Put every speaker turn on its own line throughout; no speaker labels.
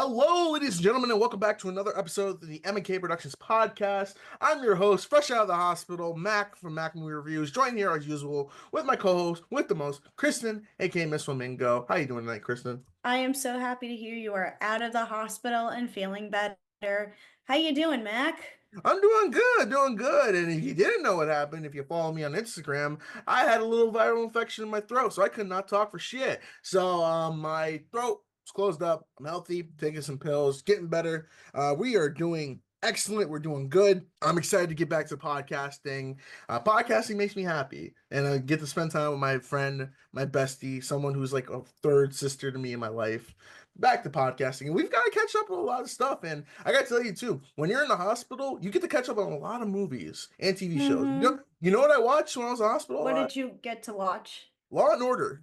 Hello, ladies and gentlemen, and welcome back to another episode of the M&K Productions Podcast. I'm your host, fresh out of the hospital, Mac from Mac Movie Reviews, joined here as usual with my co-host, with the most, Kristen, aka Miss Flamingo. How you doing tonight, Kristen?
I am so happy to hear you are out of the hospital and feeling better. How you doing, Mac?
I'm doing good, doing good. And if you didn't know what happened, if you follow me on Instagram, I had a little viral infection in my throat, so I could not talk for shit. So my throat is closed up. I'm healthy, taking some pills, getting better. We are doing excellent. We're doing good. I'm excited to get back to podcasting. Podcasting makes me happy, and I get to spend time with my friend, my bestie, someone who's like a third sister to me in my life. Back to podcasting, and we've got to catch up on a lot of stuff. And I got to tell you too, when you're in the hospital, you get to catch up on a lot of movies and TV shows.
Mm-hmm.
You know what I watched when I was in the hospital a
What
lot?
did you get to watch?
Law and Order.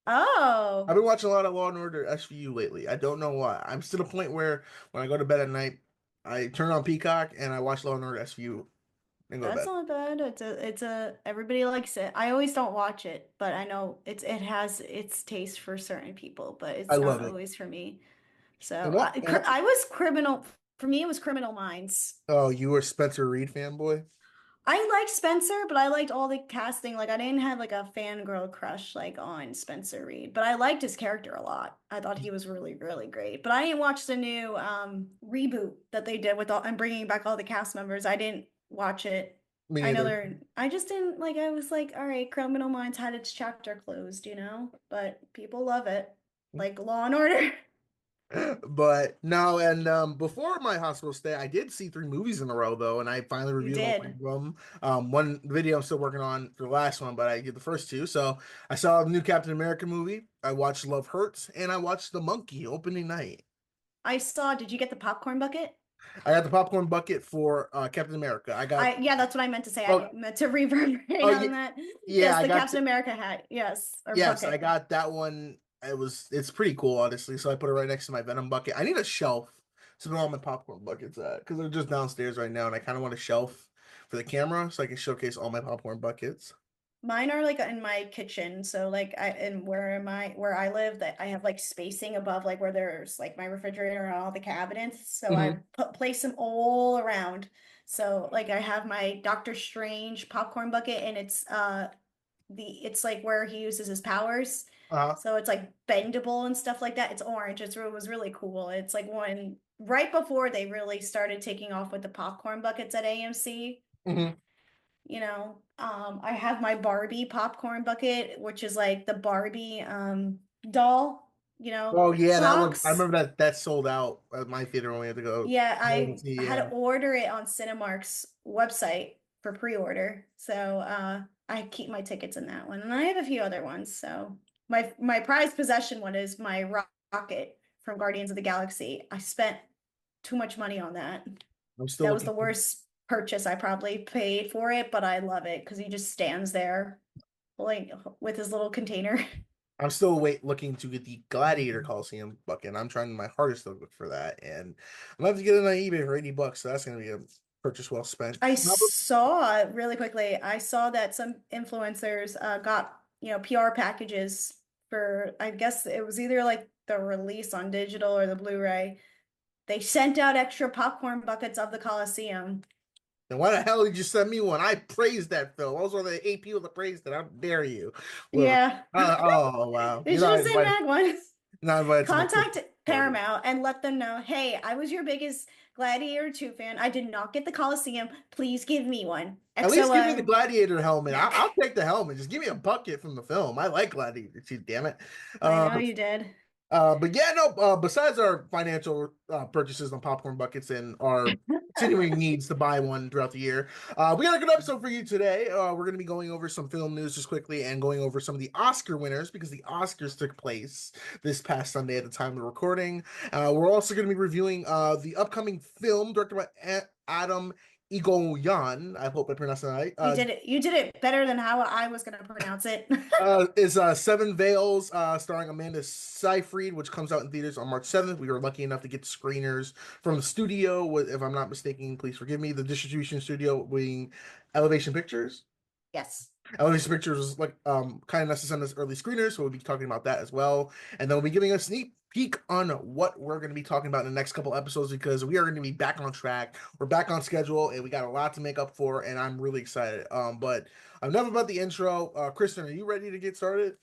I've
Oh,
been watching a lot of Law and Order SVU lately. I don't know why. I'm still at a point where when I go to bed at night, I turn on Peacock and I watch Law and Order SVU and go to
that's
bed.
not bad. It's a everybody likes it. I always don't watch it, but I know it has its taste for certain people, but
I
it's
love
not
it.
always for me.
And
So
what?
I was Criminal. For me, it was Criminal Minds.
Oh, you were a Spencer Reed fanboy?
I liked Spencer, but I liked all the casting. Like I didn't have like a fangirl crush like on Spencer Reed, but I liked his character a lot. I thought he was really, really great. But I didn't watch the new reboot that they did with all and bringing back all the cast members. I didn't watch it.
Me
I know
neither.
they're. I just didn't like. I was like, all right, Criminal Minds had its chapter closed, you know. But people love it, like Law and Order.
But no, and before my hospital stay, I did see three movies in a row though, and I finally
You
reviewed all three of
did.
them. One video I'm still working on for the last one, but I did the first two. So I saw the new Captain America movie. I watched Love Hurts, and I watched The Monkey opening night.
I saw. Did you get the popcorn bucket?
I got the popcorn bucket for Captain America. I got
Yeah, that's what I meant to say.
oh
I meant to reverberate
oh
on
yeah,
that.
yeah,
Yes,
I
the
got
Captain America hat. Yes, or
yes, I
bucket.
got that one. It's pretty cool, honestly. So I put it right next to my Venom bucket. I need a shelf to put all my popcorn buckets at because they're just downstairs right now, and I kind of want a shelf for the camera so I can showcase all my popcorn buckets.
Mine are like in my kitchen. So like and where I live that I have like spacing above like where there's like my refrigerator and all the cabinets. So I
Hmm.
place them all around. So like I have my Doctor Strange popcorn bucket and it's like where he uses his powers.
Uh,
So it's like bendable and stuff like that. It's orange. It was really cool. It's like when right before they really started taking off with the popcorn buckets at AMC.
hmm.
I have my Barbie popcorn bucket, which is like the Barbie doll,
Oh yeah, that one. I
box.
remember that sold out at my theater when we had to go.
Yeah,
Go to
I
see.
had
Yeah.
to order it on Cinemark's website for pre-order. So I keep my tickets in that one. And I have a few other ones. So my prized possession one is my rocket from Guardians of the Galaxy. I spent too much money on that.
I'm still
That was the
looking.
worst purchase I probably paid for it, but I love it because he just stands there like with his little container.
I'm still looking to get the Gladiator Coliseum bucket. I'm trying my hardest to look for that, and I'm gonna have to get it on eBay for $80. So that's gonna be a purchase well spent.
I saw really quickly, I saw that some influencers got, PR packages for, I guess it was either like the release on digital or the Blu-ray. They sent out extra popcorn buckets of the Coliseum.
And why the hell did you send me one? I praised that film. I was one of the eight people that praised it. How dare you? Well,
Yeah.
oh wow,
They should have sent Mag one.
not invited to my
Contact
Christmas party.
Paramount and let them know, hey, I was your biggest Gladiator 2 fan. I did not get the Coliseum. Please give me one.
At least give me the
XOM.
Gladiator helmet. I'll take the helmet. Just give me a bucket from the film. I like Gladiator too. Damn it.
I
Uh,
know you did.
but yeah, no. Besides our financial purchases on popcorn buckets and our continuing needs to buy one throughout the year, we got a good episode for you today. We're going to be going over some film news just quickly and going over some of the Oscar winners because the Oscars took place this past Sunday at the time of recording. We're also going to be reviewing the upcoming film directed by Adam Egoyan. I hope I pronounced that right.
You did it better than how I was going to pronounce it.
Is Seven Veils, starring Amanda Seyfried, which comes out in theaters on March 7th. We were lucky enough to get screeners from the studio, if I'm not mistaken, please forgive me, the distribution studio being Elevation Pictures.
Yes.
Elevator Pictures was like kind enough to send us early screeners, so we'll be talking about that as well. And then we'll be giving a sneak peek on what we're going to be talking about in the next couple episodes because we are going to be back on track. We're back on schedule, and we got a lot to make up for, and I'm really excited. But enough about the intro. Kristen, are you ready to get started?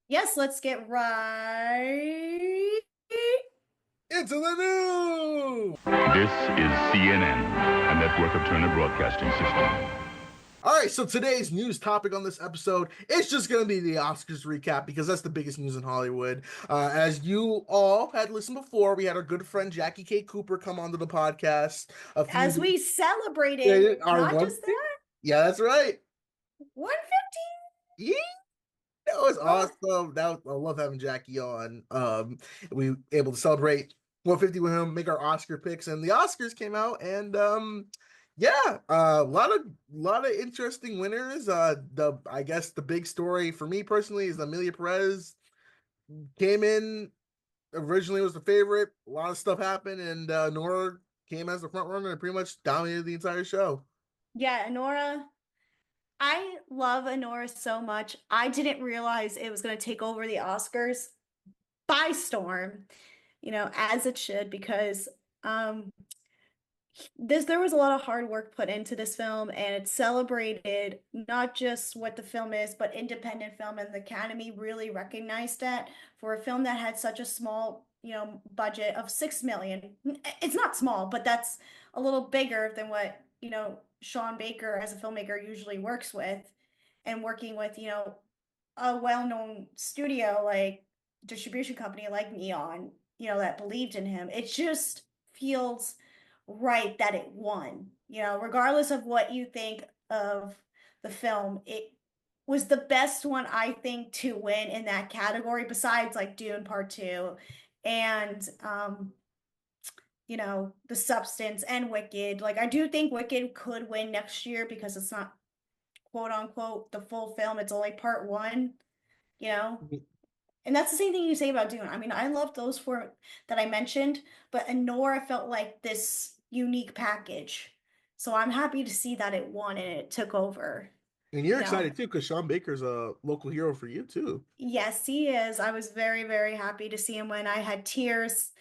Yes, let's get right.
Into the news.
This is CNN, a network of Turner Broadcasting System.
All right, so today's news topic on this episode is just going to be the Oscars recap because that's the biggest news in Hollywood. As you all had listened before, we had our good friend Jackie K. Cooper come onto the podcast a few
As we celebrated,
our
not
one.
just that,
Yeah, that's right.
150.
Yeah, that was
Oh,
awesome. I love having Jackie on. We were able to celebrate 150 with him, make our Oscar picks, and the Oscars came out, and yeah, a lot of interesting winners. I guess the big story for me personally is Amelia Perez came in originally was the favorite. A lot of stuff happened, and Nora came as the front runner and pretty much dominated the entire show.
yeah, Honora. I love Honora so much. I didn't realize it was going to take over the Oscars by storm, as it should, because um, there was a lot of hard work put into this film, and it celebrated not just what the film is, but independent film, and the Academy really recognized that for a film that had such a small, budget of 6 million. It's not small, but that's a little bigger than what, Sean Baker as a filmmaker usually works with, and working with, a well-known studio like distribution company like Neon, that believed in him. It just feels right that it won. Regardless of what you think of the film, it was the best one, I think, to win in that category, besides like Dune Part Two and The Substance and Wicked. Like I do think Wicked could win next year because it's not quote unquote the full film, it's only part one, you know? And that's the same thing you say about Dune. I mean, I love those four that I mentioned, but Anora felt like this unique package. So I'm happy to see that it won and it took over.
And you're
You know,
excited too because Sean Baker's a local hero for you too.
yes, he is. I was very, very happy to see him when I had tears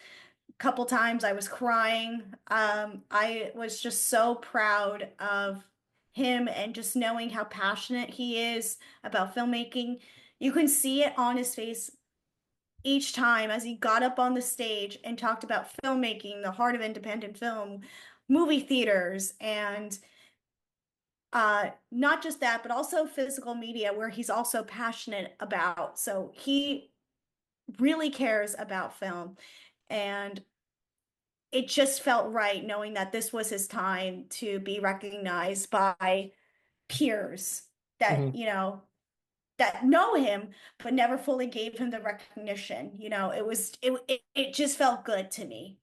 a couple times. I was crying. I was just so proud of him and just knowing how passionate he is about filmmaking. You can see it on his face each time as he got up on the stage and talked about filmmaking, the heart of independent film, movie theaters, and not just that, but also physical media, where he's also passionate about. So he really cares about film. And it just felt right knowing that this was his time to be recognized by peers that,
Mhm.
that know him but never fully gave him the recognition. It just felt good to me.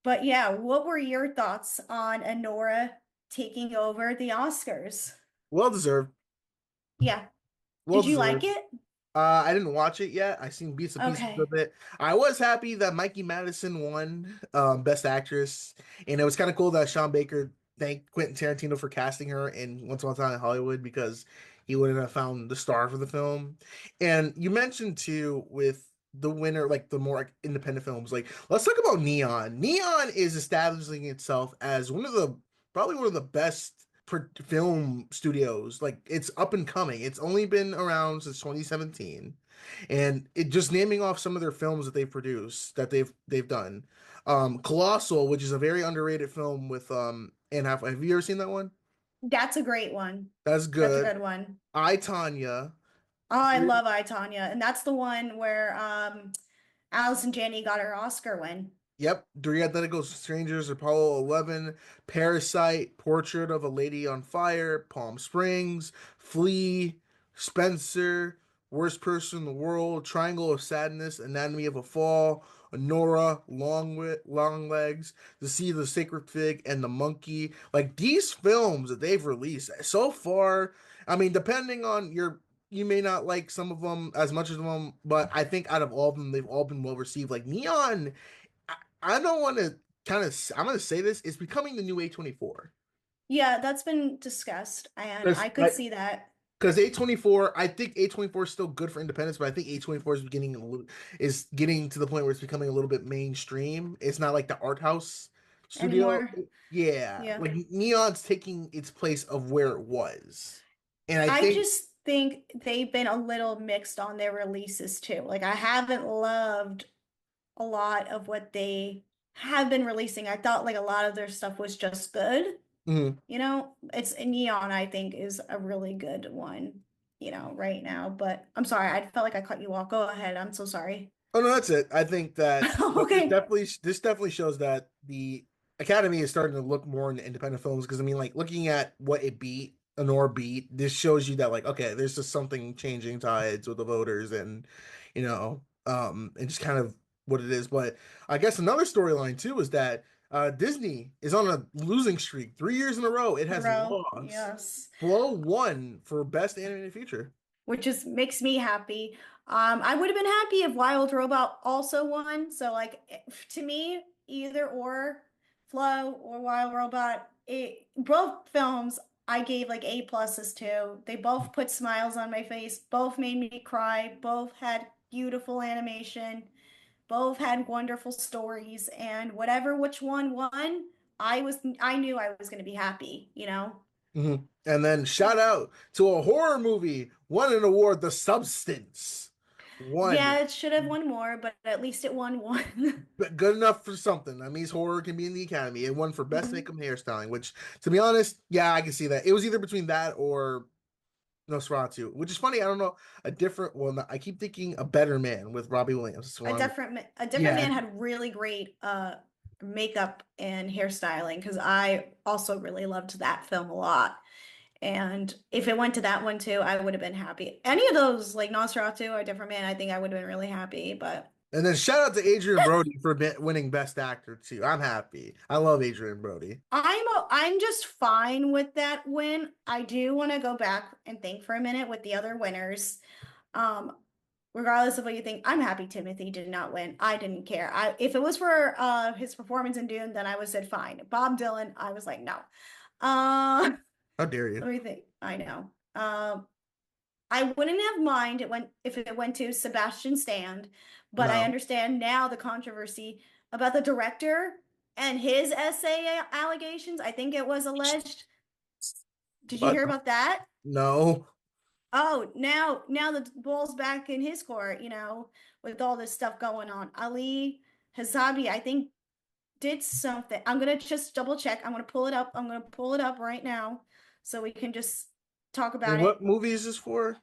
But yeah, what were your thoughts on Anora taking over the Oscars?
Well deserved.
Yeah.
Well
Did you like
deserved.
it?
I didn't watch it yet. I seen bits and pieces of
Okay.
it. I was happy that Mikey Madison won Best Actress, and it was kind of cool that Sean Baker thanked Quentin Tarantino for casting her in Once Upon a Time in Hollywood because he wouldn't have found the star for the film. And you mentioned too with the winner, like the more like, independent films. Like let's talk about Neon. Neon is establishing itself as probably one of the best film studios. Like it's up and coming. It's only been around since 2017, and it just naming off some of their films that they've produced that they've done. Colossal, which is a very underrated film with and have you ever seen that one?
That's a great one.
That's
That's a
good.
good one.
I, Tanya.
Oh, I love I, Tanya. And that's the one where Allison Janney got her Oscar win.
Yep, Three Identical Strangers, Apollo 11, Parasite, Portrait of a Lady on Fire, Palm Springs, Flea, Spencer, Worst Person in the World, Triangle of Sadness, Anatomy of a Fall, Nora, Long Legs, The Sea of the Sacred Fig, and The Monkey. Like these films that they've released so far, I mean, depending on you may not like some of them as much as them, but I think out of all of them, they've all been well received. Like Neon I don't want to I'm going to say this, it's becoming the new A24.
Yeah, that's been discussed, and
Because
I could see that.
Because A24, I think A24 is still good for independence, but I think A24 is getting to the point where it's becoming a little bit mainstream. It's not like the art house studio.
Anymore.
Yeah,
Yeah.
like Neon's taking its place of where it was. And I
I
think
just think they've been a little mixed on their releases too. Like I haven't loved a lot of what they have been releasing. I thought like a lot of their stuff was just good.
mhm.
You know, it's Neon, I think, is a really good one, right now. But I'm sorry, I felt like I cut you off. Go ahead. I'm so sorry.
Oh no, that's it. I think that
Okay.
this definitely shows that the Academy is starting to look more into independent films because I mean, like looking at what it beat, Honor beat, this shows you that like okay, there's just something changing tides with the voters and and just kind of what it is. But I guess another storyline too is that Disney is on a losing streak, 3 years in a row. It has
Row,
lost.
yes.
Flow won for best animated feature.
Which just makes me happy. I would have been happy if Wild Robot also won. So like to me, either or Flow or Wild Robot, both films I gave like A pluses to. They both put smiles on my face, both made me cry, both had beautiful animation, both had wonderful stories, and whatever which one won, I knew I was gonna be happy.
And then shout out to a horror movie, won an award, The Substance. One.
Yeah, it should have won more, but at least it won one.
But good enough for something. That means horror can be in the Academy. It won for best
Mhm.
makeup and hairstyling, which, to be honest, yeah, I can see that. It was either between that or Nosferatu, which is funny. I don't know. A different one. I keep thinking A Better Man with Robbie Williams. So
A different
yeah.
man had really great makeup and hairstyling because I also really loved that film a lot. And if it went to that one too, I would have been happy. Any of those, like Nosferatu or Different Man, I think I would have been really happy. But
And then shout out to Adrian Brody for winning Best Actor too. I'm happy. I love Adrian Brody.
I'm just fine with that win. I do want to go back and think for a minute with the other winners. Um, Regardless of what you think, I'm happy Timothy did not win. I didn't care. If it was for his performance in Dune, then I would have said fine. Bob Dylan, I was like, no. Uh
How dare you?
Let me think. I know. I wouldn't have mind if it went to Sebastian Stan, but I
No.
understand now the controversy about the director and his essay allegations. I think it was alleged. Did you
What?
hear about that?
No.
Oh, now the ball's back in his court, with all this stuff going on. Ali Hasabi, I think, did something. I'm gonna just double check. I'm gonna pull it up. I'm gonna pull it up right now so we can just talk
And
about
what
it.
movie is this for?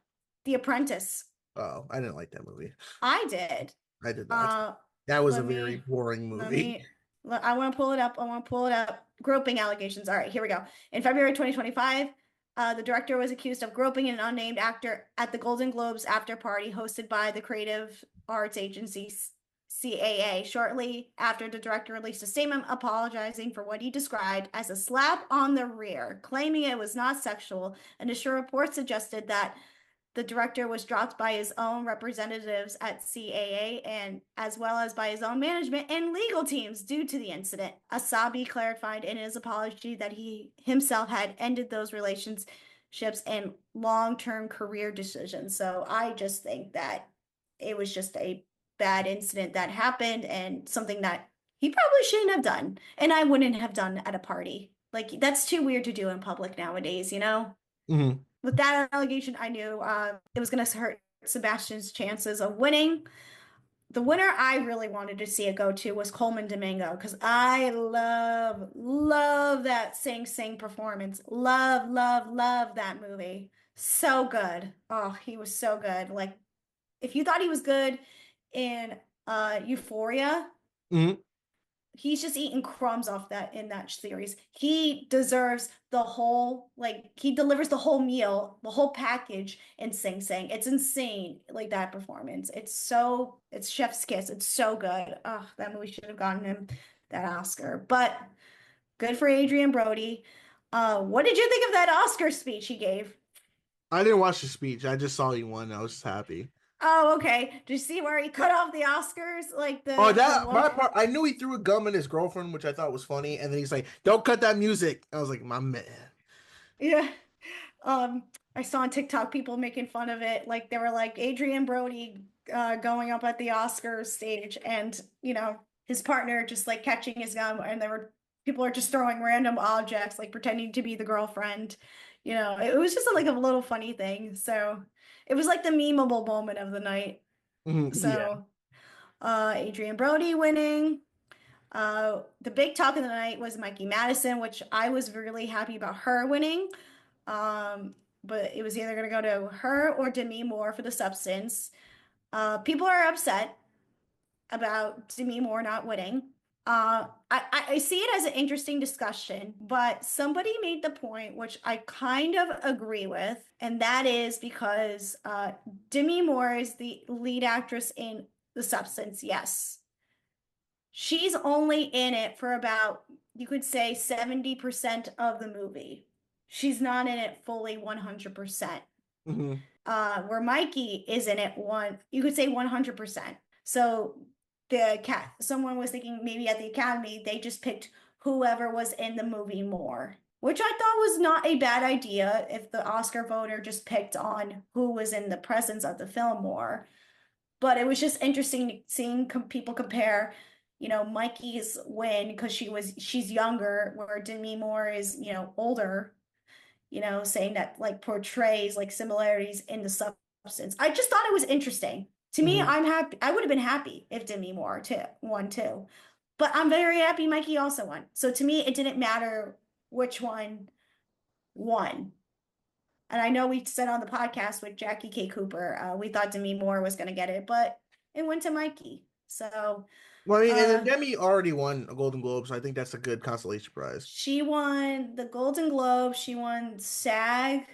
The Apprentice.
Oh, I didn't like that movie.
I did.
I did not.
Uh,
That was a
let
very
me
boring
let
movie.
me I want to pull it up. I want to pull it up. Groping allegations. All right, here we go. In February 2025, the director was accused of groping an unnamed actor at the Golden Globes after party hosted by the creative arts agency CAA. Shortly after, the director released a statement apologizing for what he described as a slap on the rear, claiming it was not sexual. Initial reports suggested that the director was dropped by his own representatives at CAA and as well as by his own management and legal teams due to the incident. Asabi clarified in his apology that he himself had ended those relationships and long-term career decisions. So I just think that it was just a bad incident that happened and something that he probably shouldn't have done. And I wouldn't have done at a party. Like that's too weird to do in public nowadays.
Mhm.
With that allegation, I knew it was going to hurt Sebastian's chances of winning. The winner I really wanted to see it go to was Coleman Domingo because I love that Sing Sing performance. Love that movie. So good. Oh, he was so good. Like, if you thought he was good in Euphoria,
Mhm.
he's just eating crumbs off that in that series. He deserves the whole, like, he delivers the whole meal, the whole package in Sing Sing. It's insane, like that performance. It's chef's kiss. It's so good. Oh, that movie should have gotten him that Oscar. But good for Adrian Brody. What did you think of that Oscar speech he gave?
I didn't watch the speech. I just saw he won. I was just happy.
Oh, okay. Did you see where he cut off the Oscars? Like
Oh,
the
that
one.
my part. I knew he threw a gum at his girlfriend, which I thought was funny, and then he's like, "Don't cut that music." I was like, "My man."
Yeah. Um, I saw on TikTok people making fun of it. Like they were like Adrian Brody going up at the Oscars stage and, his partner just like catching his gun and people are just throwing random objects, like pretending to be the girlfriend. It was just like a little funny thing. So it was like the memeable moment of the night.
Yeah.
So Adrian Brody winning. The big talk of the night was Mikey Madison, which I was really happy about her winning. But it was either going to go to her or Demi Moore for The Substance. People are upset about Demi Moore not winning. I see it as an interesting discussion, but somebody made the point, which I kind of agree with, and that is because Demi Moore is the lead actress in The Substance, yes. She's only in it for about, you could say, 70% of the movie. She's not in it fully 100%. Where Mikey is in it you could say 100%. So someone was thinking maybe at the Academy, they just picked whoever was in the movie more, which I thought was not a bad idea if the Oscar voter just picked on who was in the presence of the film more. But it was just interesting seeing people compare, Mikey's win because she's younger, where Demi Moore is, older, saying that like portrays like similarities in The Substance. I just thought it was interesting. To me, I'm happy. I would have been happy if Demi Moore won too. But I'm very happy Mikey also won. So to me, it didn't matter which one won. And I know we said on the podcast with Jackie K. Cooper, we thought Demi Moore was going to get it, but it went to Mikey. So,
well, I mean, and then Demi already won a Golden Globe, so I think that's a good consolation prize.
She won the Golden Globe. She won SAG,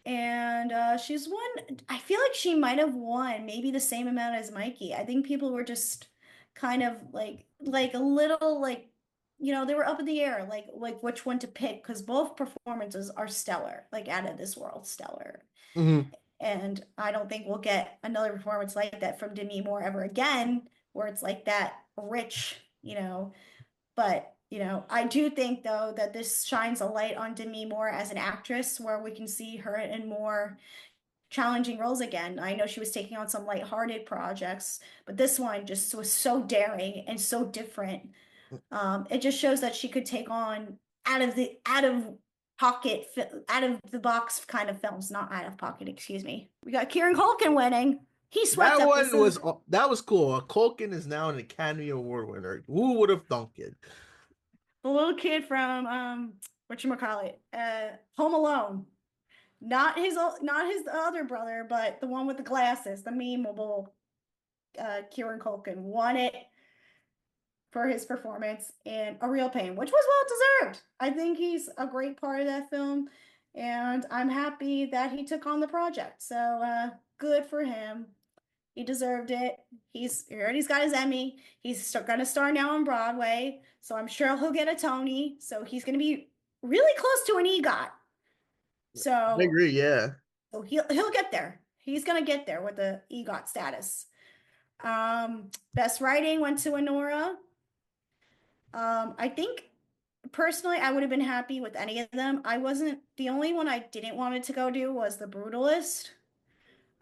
and she's won. I feel like she might have won maybe the same amount as Mikey. I think people were just kind of like a little like, they were up in the air, like which one to pick because both performances are stellar, like out of this world stellar. And I don't think we'll get another performance like that from Demi Moore ever again, where it's like that rich, But, I do think though that this shines a light on Demi Moore as an actress where we can see her in more challenging roles again. I know she was taking on some lighthearted projects, but this one just was so daring and so different. It just shows that she could take on out of the box kind of films, not out of pocket, excuse me. We got Kieran Culkin winning. He swept
that
up
one was cool. Culkin is now an Academy Award winner. Who would have thunk it?
The little kid from whatchamacallit, Home Alone. Not his other brother, but the one with the glasses, the memeable Kieran Culkin won it for his performance in A Real Pain, which was well deserved. I think he's a great part of that film, and I'm happy that he took on the project. So good for him. He deserved it. He's got his Emmy. He's going to star now on Broadway, so I'm sure he'll get a Tony. So he's going to be really close to an EGOT. So
I agree, yeah.
So he'll get there. He's going to get there with the EGOT status. Best writing went to Anora. I think personally I would have been happy with any of them. The only one I didn't want it to go to was The Brutalist.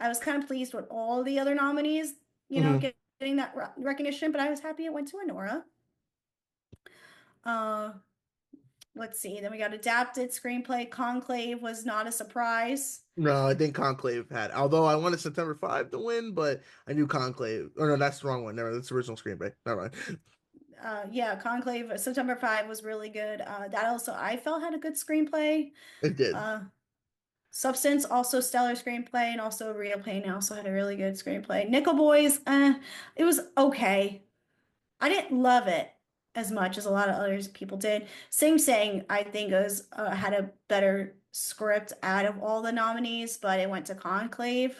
I was kind of pleased with all the other nominees, getting that recognition, but I was happy it went to Anora. Let's see. Then we got adapted screenplay. Conclave was not a surprise.
No, I think Conclave had. Although I wanted September 5 to win, but I knew Conclave. Oh no, that's the wrong one. Never. That's the original screenplay. Never mind.
Yeah, Conclave September 5 was really good. That also I felt had a good screenplay.
It did.
Substance also stellar screenplay, and also Real Pain also had a really good screenplay. Nickel Boys, it was okay. I didn't love it as much as a lot of others people did. Sing Sing, I think had a better script out of all the nominees, but it went to Conclave.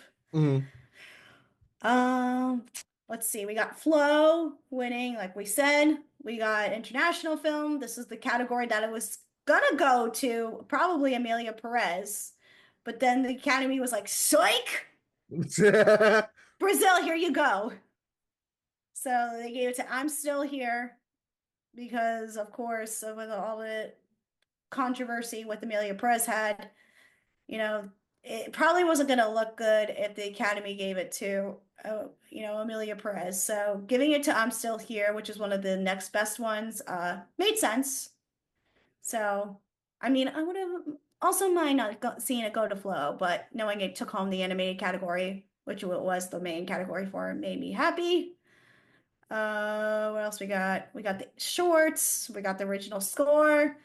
Let's see. We got Flow winning, like we said. We got international film. This is the category that it was gonna go to probably Amelia Perez, but then the Academy was like, "Psych, Brazil, here you go." So they gave it to I'm Still Here because, of course, with all the controversy with Amelia Perez had, it probably wasn't going to look good if the Academy gave it to, Amelia Perez. So giving it to I'm Still Here, which is one of the next best ones, made sense. So, I mean, I would have also mind not seeing it go to Flow, but knowing it took home the animated category, which it was the main category for, made me happy. What else we got? We got the shorts, we got the original score.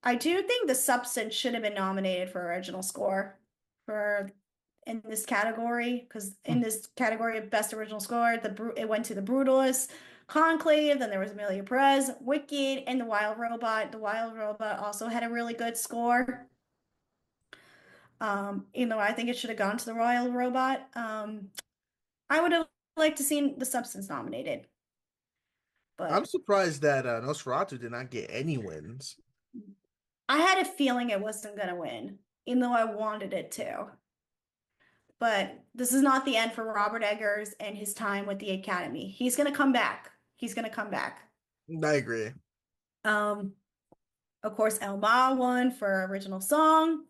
I do think The Substance should have been nominated for original score for in this category, because in this category of best original score, it went to The Brutalist, Conclave, then there was Amelia Perez, Wicked, and The Wild Robot. The Wild Robot also had a really good score. Even though I think it should have gone to The Wild Robot. I would have liked to seen The Substance nominated,
I'm
but
surprised that Nosferatu did not get any wins.
I had a feeling it wasn't gonna win, even though I wanted it to. But this is not the end for Robert Eggers and his time with the Academy. He's gonna come back. He's gonna come back.
I agree.
Um, of course, Elma won for original song.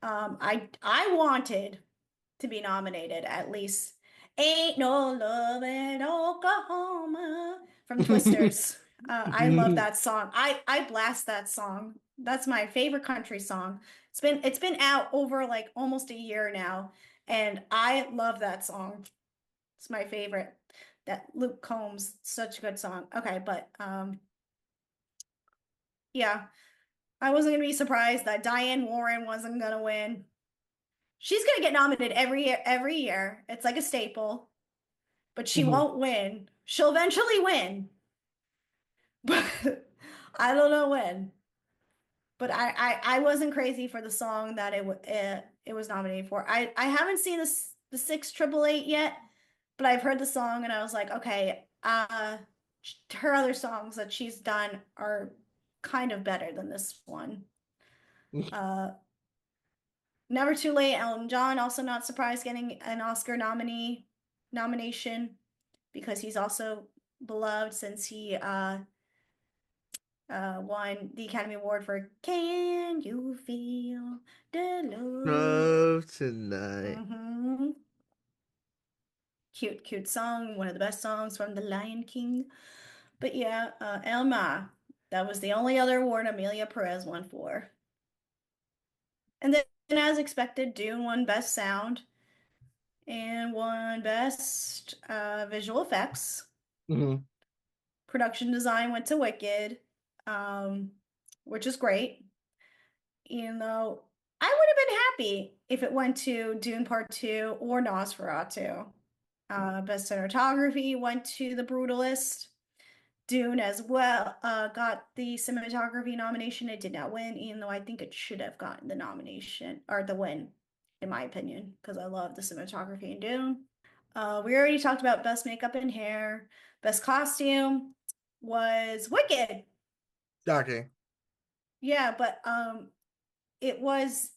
I wanted to be nominated at least. Ain't No Love in Oklahoma from Twisters. I love that song. I blast that song. That's my favorite country song. It's been out over like almost a year now, and I love that song. It's my favorite. That Luke Combs, such a good song. Okay, but yeah, I wasn't gonna be surprised that Diane Warren wasn't gonna win. She's gonna get nominated every year. It's like a staple, but she won't win. She'll eventually win, but I don't know when. But I wasn't crazy for the song that it was nominated for. I haven't seen the 688 yet, but I've heard the song and I was like, okay, her other songs that she's done are kind of better than this one. Never Too Late, Elton John, also not surprised getting an Oscar nomination because he's also beloved since he won the Academy Award for Can You Feel the Love?
Tonight.
Cute, cute song, one of the best songs from The Lion King. But yeah, Elma, that was the only other award Amelia Perez won for. And then, as expected, Dune won Best Sound and won Best Visual Effects. Production design went to Wicked, which is great. Even though I would have been happy if it went to Dune Part 2 or Nosferatu. Best cinematography went to The Brutalist. Dune as well got the cinematography nomination. It did not win, even though I think it should have gotten the nomination or the win, in my opinion, because I love the cinematography in Dune. We already talked about best makeup and hair. Best costume was Wicked.
Shocking.
Yeah, but it was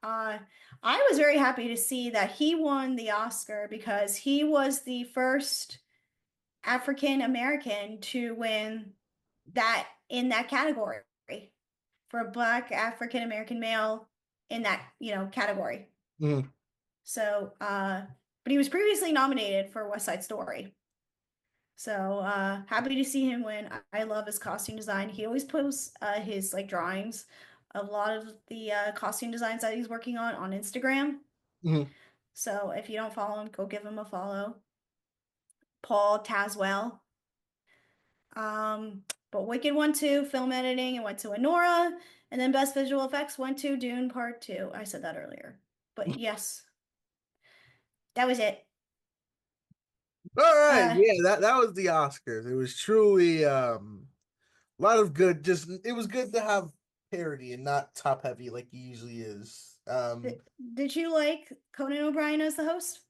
I was very happy to see that he won the Oscar because he was the first African American to win that in that category for a Black African American male in that category. So but he was previously nominated for West Side Story. So happy to see him win. I love his costume design. He always posts his like drawings of a lot of the costume designs that he's working on Instagram. So if you don't follow him, go give him a follow. Paul Tazwell. But Wicked went to film editing and went to Anora, and then Best Visual Effects went to Dune Part 2. I said that earlier. But yes. That was it.
All right, yeah, that was the Oscars. It was truly a lot of good. It was good to have parody and not top heavy like he usually is.
Did you like Conan O'Brien as the host?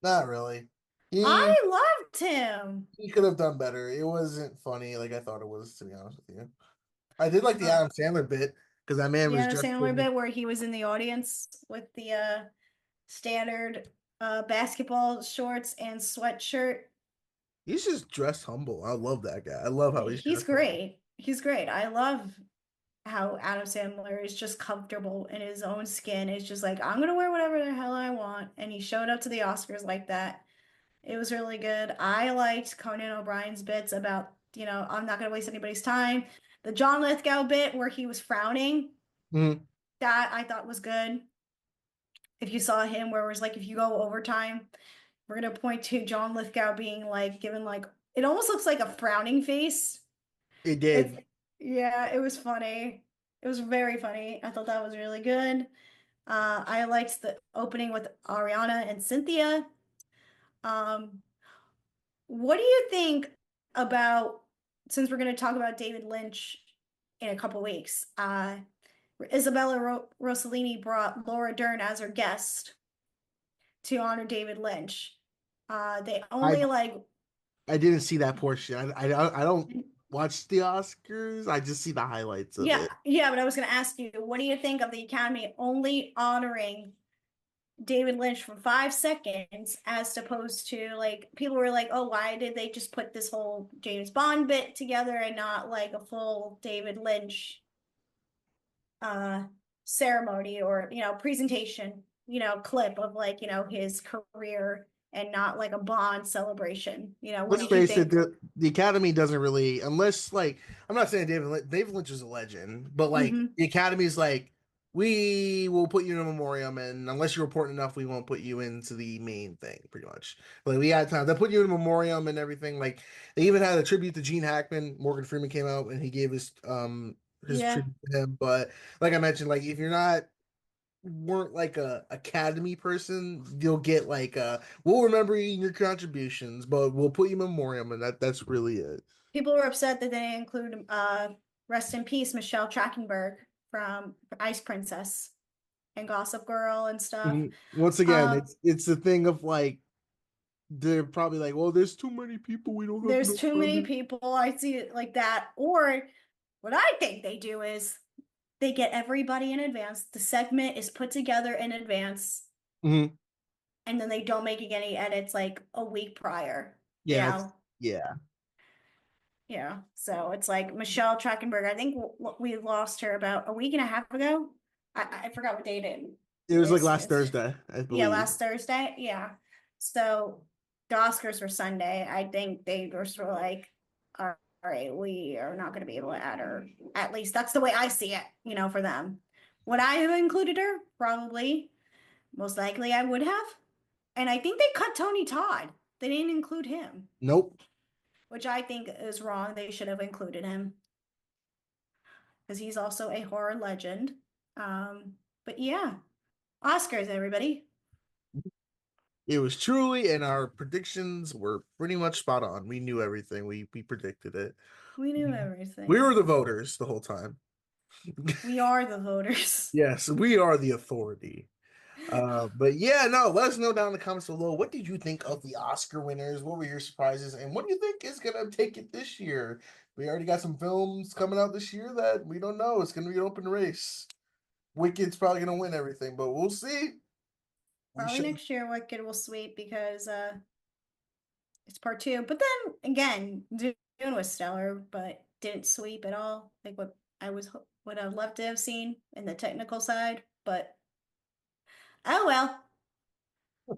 Not really.
I loved him.
He could have done better. It wasn't funny like I thought it was, to be honest with you. I did like the Adam Sandler bit because that man was
Adam
just
Sandler bit where he was in the audience with the standard basketball shorts and sweatshirt.
He's just dressed humble. I love that guy. I love how he's
great. He's great. I love how Adam Sandler is just comfortable in his own skin. It's just like, I'm gonna wear whatever the hell I want. And he showed up to the Oscars like that. It was really good. I liked Conan O'Brien's bits about, I'm not gonna waste anybody's time. The John Lithgow bit where he was frowning,
Mhm.
that I thought was good. If you saw him where it was like, if you go overtime, we're gonna point to John Lithgow being like given like, it almost looks like a frowning face.
It
It's
did.
Yeah, it was funny. It was very funny. I thought that was really good. I liked the opening with Ariana and Cynthia. Um, what do you think about, since we're going to talk about David Lynch in a couple weeks? Isabella Rossellini brought Laura Dern as her guest to honor David Lynch. They
I
only like
I didn't see that portion. I don't watch the Oscars. I just see the highlights of
Yeah,
it.
yeah, but I was going to ask you, what do you think of the Academy only honoring David Lynch for 5 seconds as opposed to like people were like, oh, why did they just put this whole James Bond bit together and not like a full David Lynch uh ceremony or presentation, clip of like, his career and not like a Bond celebration. What
Let's
did you
face it,
think?
the Academy doesn't really, unless like I'm not saying David Lynch is a legend, but like
Hmm.
the Academy is like we will put you in a memoriam, and unless you're important enough, we won't put you into the main thing. Pretty much, like we had time they put you in a memoriam and everything. Like they even had a tribute to Gene Hackman. Morgan Freeman came out and he gave his
Yeah.
tribute to him. But like I mentioned, like if you're not weren't like a academy person, you'll get like we'll remember you and your contributions, but we'll put you in memoriam, and that's really it.
People were upset that they didn't include rest in peace Michelle Trachtenberg from Ice Princess and Gossip Girl and stuff.
Once again,
Um,
it's the thing of like they're probably like, well, there's too many people, we don't have
there's
enough
too many
time.
people. I see it like that. Or what I think they do is they get everybody in advance. The segment is put together in advance,
Mm-hmm.
and then they don't make any edits like a week prior. You
Yeah,
know,
yeah.
So it's like Michelle Trachtenberg. I think we lost her about a week and a half ago. I forgot what date it
It was like
is.
last Thursday, I
Yeah,
believe.
last Thursday. Yeah. So the Oscars were Sunday. I think they were sort of like, all right, we are not going to be able to add her. At least that's the way I see it, for them. Would I have included her? Probably. Most likely I would have. And I think they cut Tony Todd. They didn't include him,
Nope.
which I think is wrong. They should have included him because he's also a horror legend. But yeah, Oscars, everybody.
It was truly, and our predictions were pretty much spot on. We knew everything. We predicted it.
We knew
We
everything.
were the voters the whole time.
We are the voters.
Yes, we are the authority. But yeah, no, let us know down in the comments below. What did you think of the Oscar winners? What were your surprises? And what do you think is gonna take it this year? We already got some films coming out this year that we don't know. It's gonna be an open race. Wicked's probably gonna win everything, but we'll see. We
Probably
should
next year Wicked will sweep because it's part two. But then again, Dune was stellar, but didn't sweep at all. Like what I would have loved to have seen in the technical side. But oh well.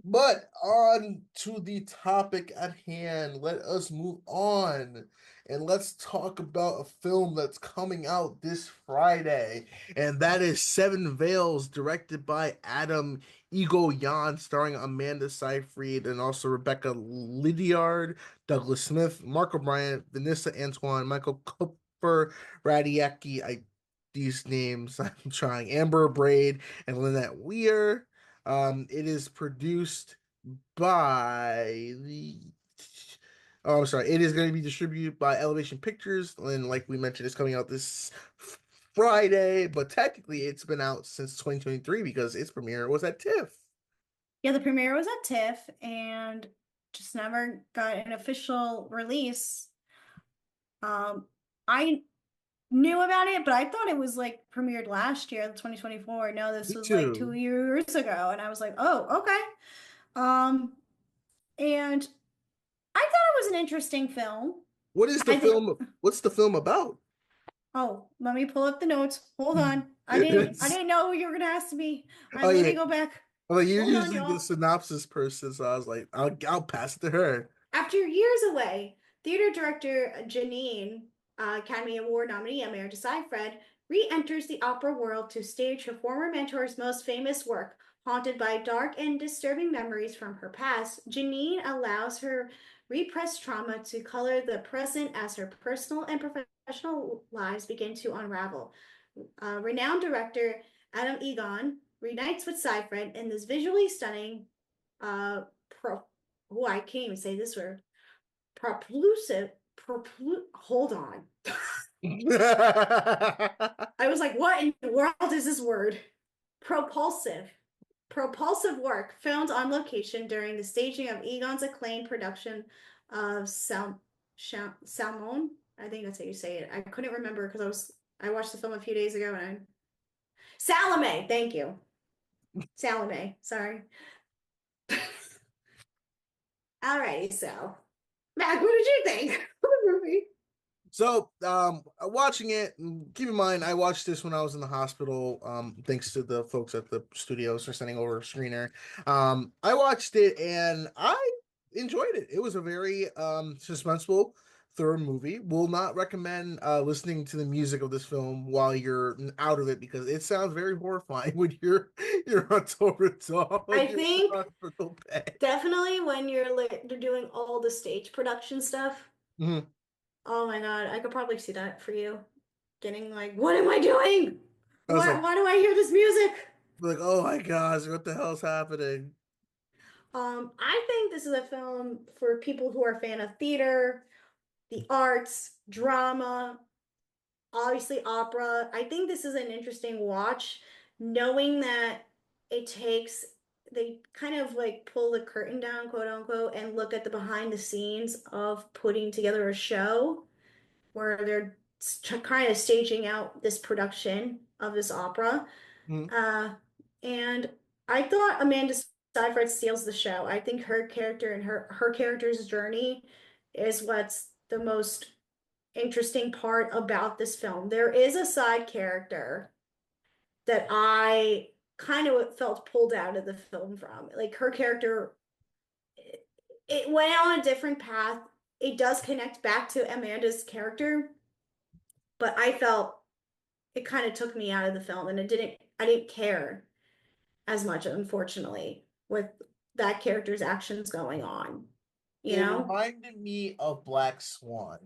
But on to the topic at hand. Let us move on and let's talk about a film that's coming out this Friday, and that is Seven Veils, directed by Adam Egoyan, starring Amanda Seyfried and also Rebecca Lydiard, Douglas Smith, Mark O'Brien, Vanessa Antoine, Michael Cooper, Radiaki. These names I'm trying. Amber Braid and Lynette Weir. It is produced by the. Oh, I'm sorry. It is going to be distributed by Elevation Pictures, and like we mentioned, it's coming out this Friday. But technically, it's been out since 2023 because its premiere was at TIFF.
Yeah, the premiere was at TIFF and just never got an official release. I knew about it, but I thought it was like premiered last year, 2024. No, this
Me
was like two
too.
years ago, and I was like, oh, okay. Um, and I thought it was an interesting film.
What is the
I think
film? What's the film about?
Oh, let me pull up the notes. Hold on. I didn't know you were gonna ask me. All right,
Oh
let
yeah.
me go back.
Well, you're
Hold on,
usually the
y'all.
synopsis person, so I was like, I'll pass it to her.
After years away, theater director Janine, Academy Award nominee Amanda Seyfried, re-enters the opera world to stage her former mentor's most famous work. Haunted by dark and disturbing memories from her past, Janine allows her repressed trauma to color the present as her personal and professional lives begin to unravel. Renowned director Adam Egon reunites with Seyfried in this visually stunning, pro oh, I can't even say this word. Hold on. I was like, what in the world is this word? Propulsive. Propulsive work filmed on location during the staging of Egon's acclaimed production of Salmon. I think that's how you say it. I couldn't remember because I watched the film a few days ago and Salome, thank you. Salome, sorry. Alrighty, so Mac, what did you think of the movie?
So, watching it, keep in mind, I watched this when I was in the hospital, thanks to the folks at the studios for sending over a screener. I watched it and I enjoyed it. It was a very suspenseful, thorough movie. Will not recommend listening to the music of this film while you're out of it because it sounds very horrifying when you're on Toradol
I
and you're in
think
the hospital bed.
definitely when they're doing all the stage production stuff.
Mhm.
Oh my God, I could probably see that for you. Getting like, what am I doing?
I was
Why do I hear this music?
like, oh my gosh, what the hell's happening?
I think this is a film for people who are a fan of theater, the arts, drama, obviously opera. I think this is an interesting watch, knowing that it takes, they kind of like pull the curtain down, quote unquote, and look at the behind the scenes of putting together a show where they're kind of staging out this production of this opera.
Mhm.
Uh, and I thought Amanda Seyfried steals the show. I think her character and her character's journey is what's the most interesting part about this film. There is a side character that I kind of felt pulled out of the film from. Like her character, it went on a different path. It does connect back to Amanda's character, but I felt it kind of took me out of the film and I didn't care as much, unfortunately, with that character's actions going on. You
It
know?
reminded me of Black Swan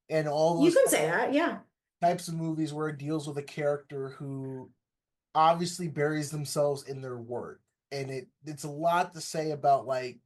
and all
You
those
can say that, yeah.
types of movies where it deals with a character who obviously buries themselves in their work. And it's a lot to say about like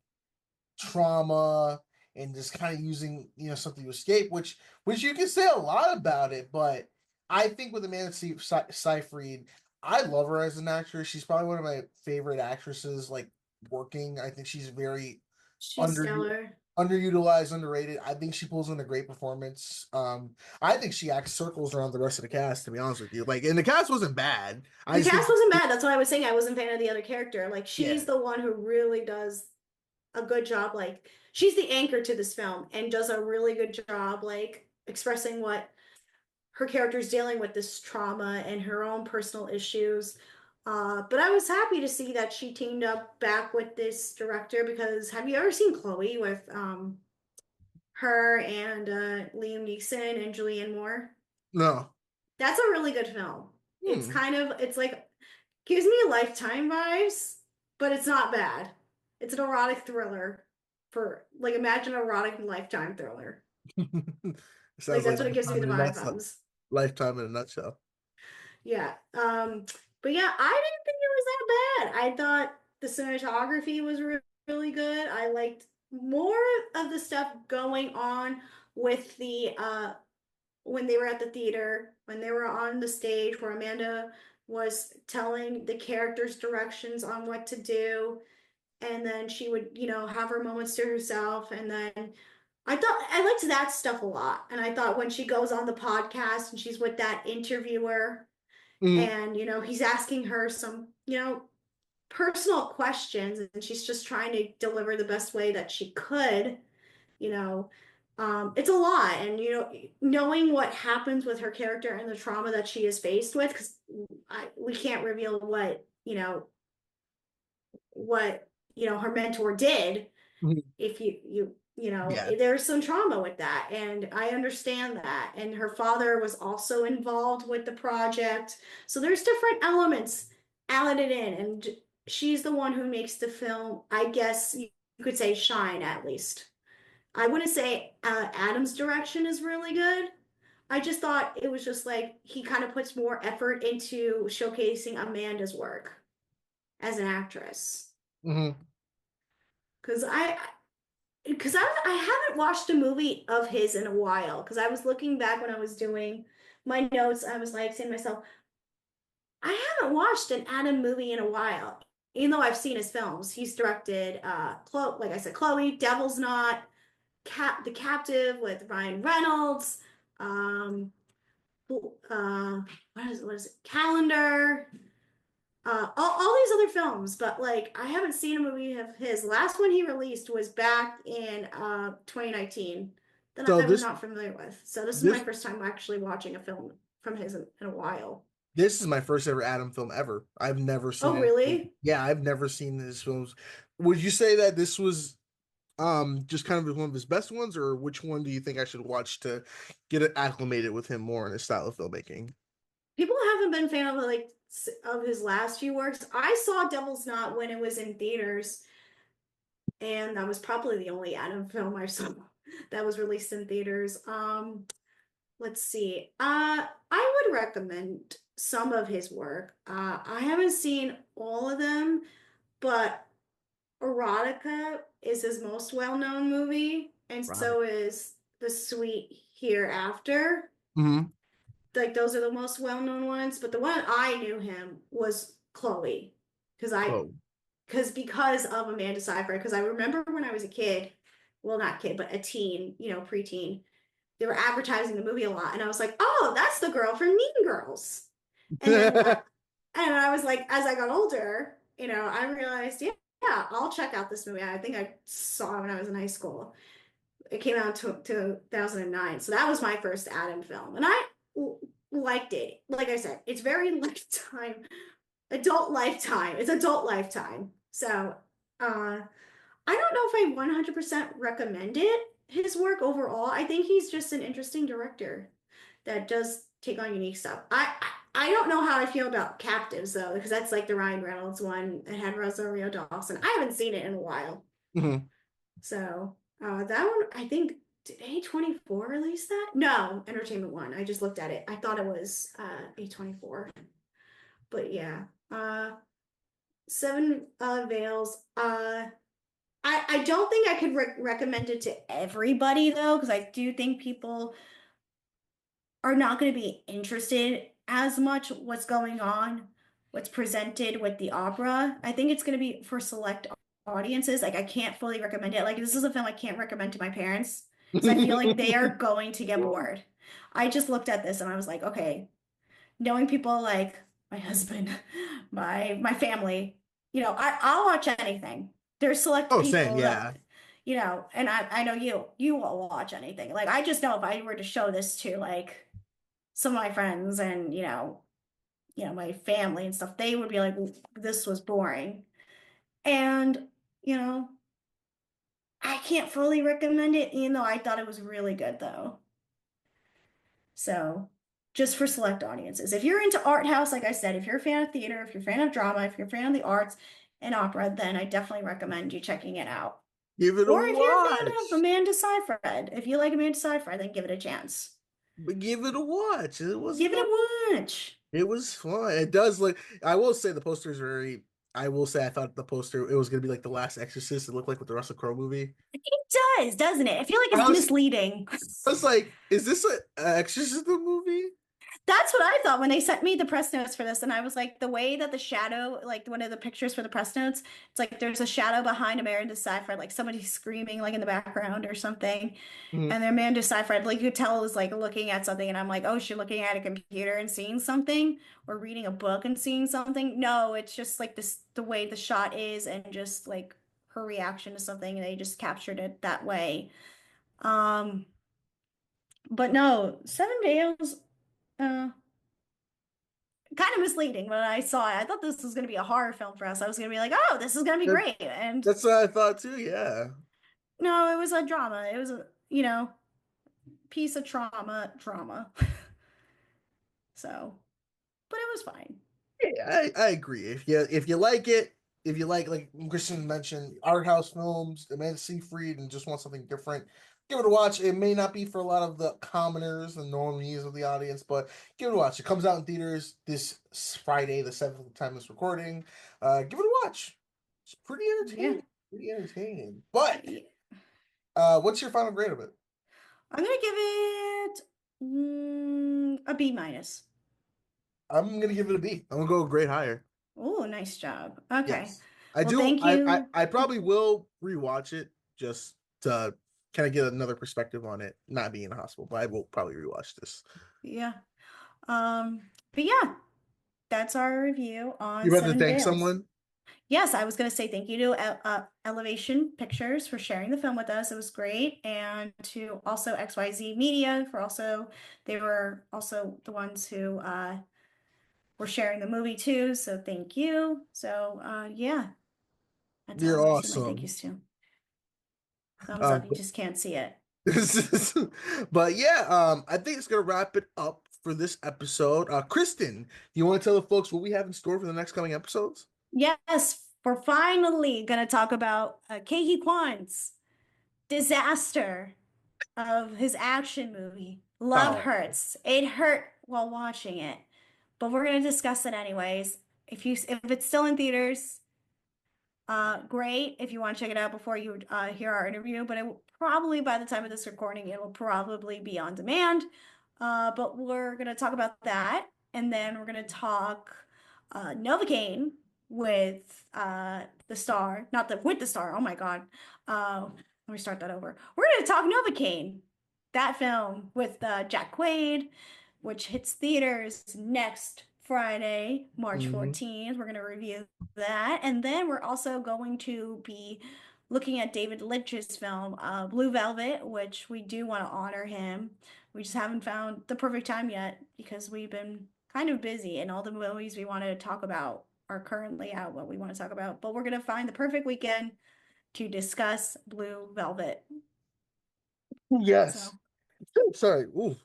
trauma and just kind of using, something to escape, which you can say a lot about it, but I think with Amanda Seyfried, I love her as an actress. She's probably one of my favorite actresses, like working. I think she's very
She's
under
stellar.
underutilized, underrated. I think she pulls in a great performance. I think she acts circles around the rest of the cast, to be honest with you. Like, and the cast wasn't bad. I
The
just think,
cast wasn't bad. That's why I was saying I wasn't a fan of the other character. Like
yeah,
she's the one who really does a good job. Like she's the anchor to this film and does a really good job like expressing what her character's dealing with this trauma and her own personal issues. But I was happy to see that she teamed up back with this director because have you ever seen Chloe with her and Liam Neeson and Julianne Moore?
no.
That's a really good film. It's
Hmm.
kind of it's like gives me Lifetime vibes, but it's not bad. It's an erotic thriller for like imagine an erotic Lifetime thriller. Like
Sounds like
that's what it gives me
Lifetime
the
in a
vibe
nutshell.
from.
Lifetime in a nutshell.
Yeah. But yeah, I didn't think it was that bad. I thought the cinematography was really good. I liked more of the stuff going on with the when they were at the theater, when they were on the stage where Amanda was telling the characters directions on what to do, and then she would, have her moments to herself, and then I liked that stuff a lot. And I thought when she goes on the podcast and she's with that interviewer
Mhm.
and he's asking her some personal questions and she's just trying to deliver the best way that she could you know It's a lot, and knowing what happens with her character and the trauma that she is faced with, because we can't reveal what her mentor did.
Mhm.
If
Yeah.
there's some trauma with that, and I understand that. And her father was also involved with the project, so there's different elements added in, and she's the one who makes the film, I guess you could say, shine. At least I wouldn't say Adam's direction is really good. I just thought it was just like he kind of puts more effort into showcasing Amanda's work as an actress.
Hmm.
Because I haven't watched a movie of his in a while. Because I was looking back when I was doing my notes, I was like saying to myself, I haven't watched an Adam movie in a while. Even though I've seen his films, he's directed like I said, Chloe, Devil's Knot, The Captive with Ryan Reynolds, um, what is it? Calendar, all these other films, but like I haven't seen a movie of his. Last one he released was back in 2019 that
So
I was
this
not familiar with. So this is my
this
first time actually watching a film from his in a while.
this is my first ever Adam film ever. I've never seen
Oh,
it.
really?
Yeah, I've never seen his films. Would you say that this was just kind of one of his best ones, or which one do you think I should watch to get it acclimated with him more in his style of filmmaking?
People haven't been fan of of his last few works. I saw Devil's Knot when it was in theaters, and that was probably the only Adam film I saw that was released in theaters. Let's see. I would recommend some of his work. I haven't seen all of them, but Erotica is his most well-known movie, and
Right.
so is The Sweet Hereafter.
Hmm.
Like those are the most well-known ones, but the one I knew him was Chloe, because
Oh.
because of Amanda Seyfried. Because I remember when I was a kid, well, not kid, but a teen, preteen, they were advertising the movie a lot, and I was like, oh, that's the girl from Mean Girls. And then and I was like, as I got older, I realized, yeah, I'll check out this movie. I think I saw it when I was in high school. It came out in 2009, so that was my first Adam film, and I liked it. Like I said, it's very lifetime, adult lifetime. It's adult lifetime. So, I don't know if I 100% recommend it, his work overall. I think he's just an interesting director that does take on unique stuff. I don't know how I feel about Captives though, because that's like the Ryan Reynolds one. It had Rosario Dawson. I haven't seen it in a while.
Mhm.
So that one, I think, did A24 release that? No, Entertainment One. I just looked at it. I thought it was A24. But yeah. Seven Veils. I don't think I could recommend it to everybody though, because I do think people are not going to be interested as much what's going on, what's presented with the opera. I think it's going to be for select audiences. Like I can't fully recommend it. Like this is a film I can't recommend to my parents because I feel like they are going to get bored. I just looked at this and I was like, okay, knowing people like my husband, my family, I'll watch anything. There's select
Oh, same,
people that,
yeah.
and I know you will watch anything. Like I just know if I were to show this to like some of my friends and my family and stuff, they would be like, this was boring. And you know, I can't fully recommend it, even though I thought it was really good though. So just for select audiences. If you're into art house, like I said, if you're a fan of theater, if you're a fan of drama, if you're a fan of the arts and opera, then I definitely recommend you checking it out.
Give it a
Or if you're a fan of
watch.
Amanda Seyfried, if you like Amanda Seyfried, then give it a chance.
But give it a watch. It was
Give it
fun.
a watch.
It was fun. It does look. I will say the poster is very. I will say I thought the poster it was gonna be like the last Exorcist. It looked like with the Russell Crowe movie.
It does, doesn't it? I feel like
I
it's
was,
misleading.
I was like, is this an Exorcism movie?
That's what I thought when they sent me the press notes for this. And I was like, the way that the shadow, like one of the pictures for the press notes, it's like there's a shadow behind Amanda Seyfried, like somebody's screaming like in the background or something.
Mhm.
And then Amanda Seyfried, like you could tell, is like looking at something. And I'm like, oh, she's looking at a computer and seeing something, or reading a book and seeing something. No, it's just like this, the way the shot is, and just like her reaction to something. And they just captured it that way. But no, Seven Veils, kind of misleading when I saw it. I thought this was going to be a horror film for us. I was going to be like, oh, this is going to be great. And
That's what I thought too. Yeah.
no, it was a drama. It was a, piece of drama. So, but it was fine.
Yeah, I agree. If you like it, if you like Christian mentioned, art house films, Amanda Seyfried, and just want something different, give it a watch. It may not be for a lot of the commoners and normies of the audience, but give it a watch. It comes out in theaters this Friday, the 7th time of this recording. Give it a watch. It's pretty entertaining.
Yeah.
Pretty entertaining. But what's your final grade of it?
I'm gonna give it a B minus.
I'm gonna give it a B. I'm gonna go a grade higher.
Oh, nice job. Okay.
Yes. I
Well,
do.
thank you.
I probably will rewatch it just to kind of get another perspective on it, not being in the hospital, but I will probably rewatch this.
Yeah. But yeah, that's our review on
You rather
Seven
thank
Veils.
someone?
Yes, I was going to say thank you to Elevation Pictures for sharing the film with us. It was great. And to also XYZ Media for they were also the ones who were sharing the movie too. So thank you. So yeah, that's how
You're
I'm going to say my thank
awesome.
yous to. Thumbs up, you
But,
just can't see it.
but yeah, I think it's gonna wrap it up for this episode. Kristen, do you want to tell the folks what we have in store for the next coming episodes?
Yes, we're finally going to talk about Keiji Kwan's disaster of his action movie, Love
Oh.
Hurts. It hurt while watching it, but we're going to discuss it anyways. If it's still in theaters, great. If you want to check it out before you hear our interview, but it will probably by the time of this recording, it will probably be on demand. But we're going to talk about that, and then we're going to talk Novocaine with the star, not the with the star. Oh my God. Let me start that over. We're going to talk Novocaine, that film with Jack Quaid, which hits theaters next Friday, March
Mhm.
14th. We're going to review that. And then we're also going to be looking at David Lynch's film, Blue Velvet, which we do want to honor him. We just haven't found the perfect time yet because we've been kind of busy and all the movies we want to talk about are currently out, what we want to talk about. But we're going to find the perfect weekend to discuss Blue Velvet.
Yes.
So,
Sorry. Ooh.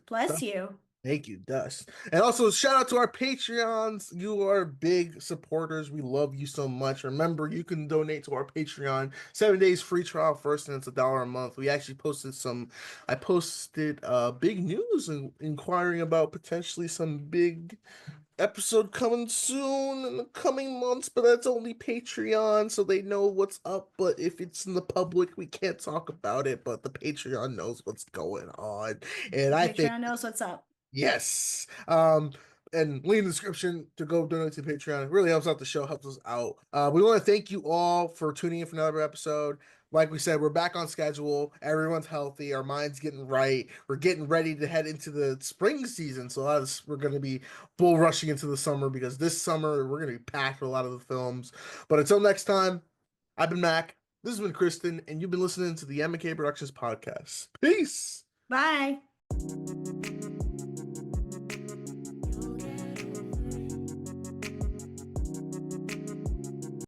bless you.
Thank you, Dust. And also, shout out to our Patreons. You are big supporters. We love you so much. Remember, you can donate to our Patreon. 7 days free trial first, and it's $1 a month. We actually I posted big news inquiring about potentially some big episode coming soon in the coming months, but that's only Patreon, so they know what's up. But if it's in the public, we can't talk about it, but the Patreon knows what's going on. And I think
Patreon knows what's up.
yes. And link in the description to go donate to Patreon. It really helps out the show, helps us out. We want to thank you all for tuning in for another episode. Like we said, we're back on schedule. Everyone's healthy. Our mind's getting right. We're getting ready to head into the spring season. So we're going to be bull rushing into the summer because this summer we're going to be packed with a lot of the films. But until next time, I've been Mac. This has been Kristen, and you've been listening to the M&K Productions Podcast. Peace.
Bye.